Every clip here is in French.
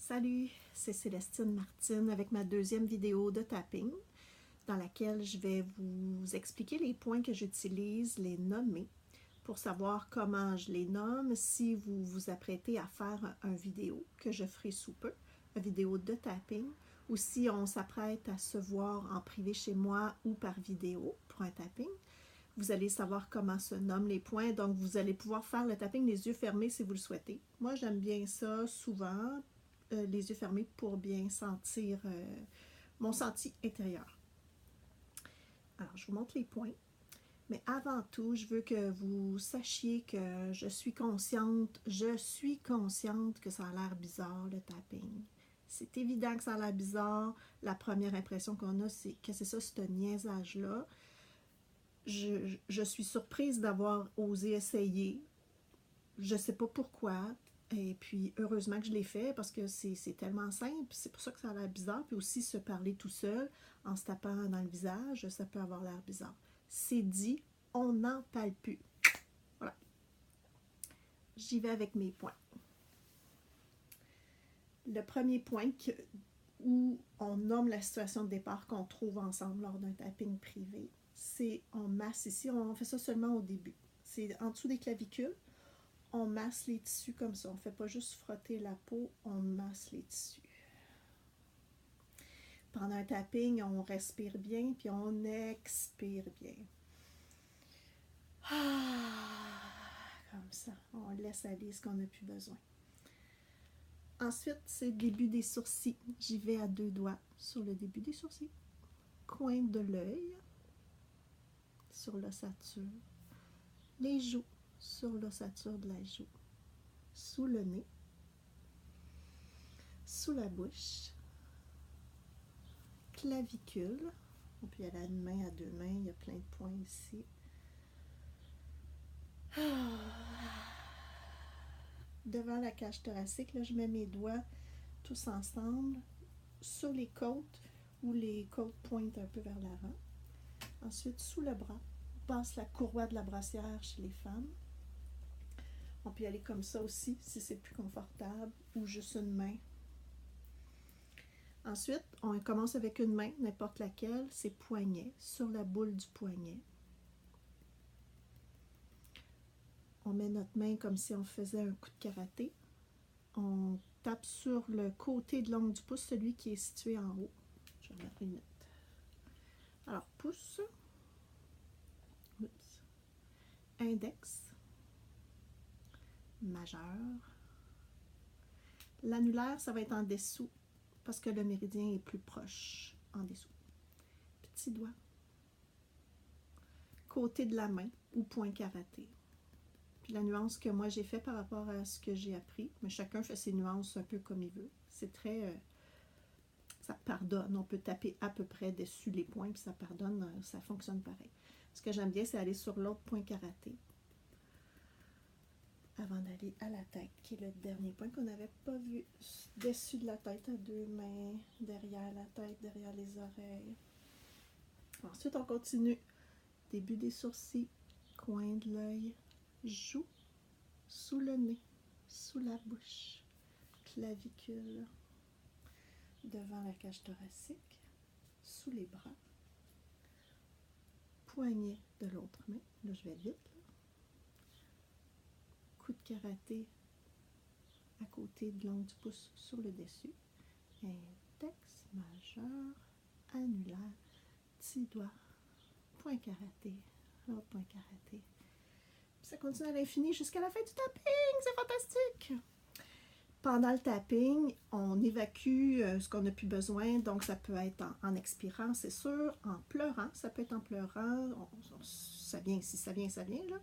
Salut, c'est Célestine Martine avec ma deuxième vidéo de tapping dans laquelle je vais vous expliquer les points que j'utilise, les nommer pour savoir comment je les nomme si vous vous apprêtez à faire une vidéo que je ferai sous peu, une vidéo de tapping, ou si on s'apprête à se voir en privé chez moi ou par vidéo pour un tapping. Vous allez savoir comment se nomment les points, donc vous allez pouvoir faire le tapping les yeux fermés si vous le souhaitez. Moi, j'aime bien ça souvent, les yeux fermés pour bien sentir mon senti intérieur. Alors, je vous montre les points. Mais avant tout, je veux que vous sachiez que je suis consciente que ça a l'air bizarre, le tapping. C'est évident que ça a l'air bizarre. La première impression qu'on a, c'est que c'est ça, ce niaisage-là. Je suis surprise d'avoir osé essayer. Je ne sais pas pourquoi. Et puis, heureusement que je l'ai fait parce que c'est tellement simple. C'est pour ça que ça a l'air bizarre. Puis aussi, se parler tout seul en se tapant dans le visage, ça peut avoir l'air bizarre. C'est dit, on n'en parle plus. Voilà. J'y vais avec mes points. Le premier point où on nomme la situation de départ qu'on trouve ensemble lors d'un tapping privé, c'est on masse ici. On fait ça seulement au début. C'est en dessous des clavicules. On masse les tissus comme ça. On ne fait pas juste frotter la peau, on masse les tissus. Pendant un tapping, on respire bien, puis on expire bien. Comme ça, on laisse aller ce qu'on n'a plus besoin. Ensuite, c'est le début des sourcils. J'y vais à 2 doigts sur le début des sourcils. Coin de l'œil, sur l'ossature. Les joues, sur l'ossature de la joue. Sous le nez. Sous la bouche. Clavicule. Et puis, il y a la main à 2 mains. Il y a plein de points ici. Devant la cage thoracique, là, je mets mes doigts tous ensemble sur les côtes où les côtes pointent un peu vers l'avant. Ensuite, sous le bras, on passe la courroie de la brassière chez les femmes. On peut y aller comme ça aussi si c'est plus confortable ou juste une main. Ensuite, on commence avec une main, n'importe laquelle, c'est poignet, sur la boule du poignet. On met notre main comme si on faisait un coup de karaté. On tape sur le côté de l'ongle du pouce, celui qui est situé en haut. Je vais mettre une note. Alors, pouce, index, majeur. L'annulaire, ça va être en dessous parce que le méridien est plus proche en dessous. Petit doigt. Côté de la main ou point karaté. Puis la nuance que moi j'ai fait par rapport à ce que j'ai appris, mais chacun fait ses nuances un peu comme il veut. C'est très... ça pardonne. On peut taper à peu près dessus les points, puis ça pardonne, ça fonctionne pareil. Ce que j'aime bien, c'est aller sur l'autre point karaté. Avant d'aller à la tête, qui est le dernier point qu'on n'avait pas vu. Dessus de la tête, à 2 mains, derrière la tête, derrière les oreilles. Ensuite, on continue. Début des sourcils, coin de l'œil, joue, sous le nez, sous la bouche, clavicule, devant la cage thoracique, sous les bras, poignet de l'autre main. Là, je vais vite. Là. Coup de karaté à côté de l'ongle du pouce sur le dessus. Index, majeur, annulaire, petit doigt, point karaté, l'autre point karaté. Ça continue à l'infini jusqu'à la fin du tapping. C'est fantastique! Pendant le tapping, on évacue ce qu'on n'a plus besoin. Donc, ça peut être en expirant, c'est sûr. En pleurant, ça peut être en pleurant. Ça vient, si ça vient, ça vient. Là.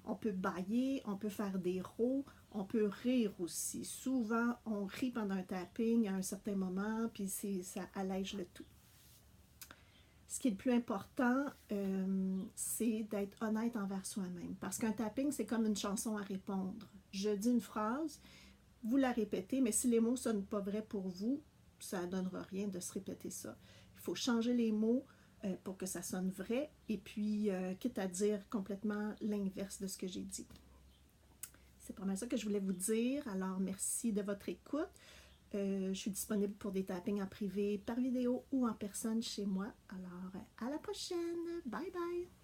On peut bâiller, on peut faire des rots, on peut rire aussi. Souvent, on rit pendant un tapping à un certain moment, puis ça allège le tout. Ce qui est le plus important, c'est d'être honnête envers soi-même. Parce qu'un tapping, c'est comme une chanson à répondre. Je dis une phrase, vous la répétez, mais si les mots ne sonnent pas vrais pour vous, ça ne donnera rien de se répéter ça. Il faut changer les mots pour que ça sonne vrai, et puis quitte à dire complètement l'inverse de ce que j'ai dit. C'est pas mal ça que je voulais vous dire. Alors, merci de votre écoute. Je suis disponible pour des tappings en privé, par vidéo ou en personne chez moi. Alors, à la prochaine. Bye bye!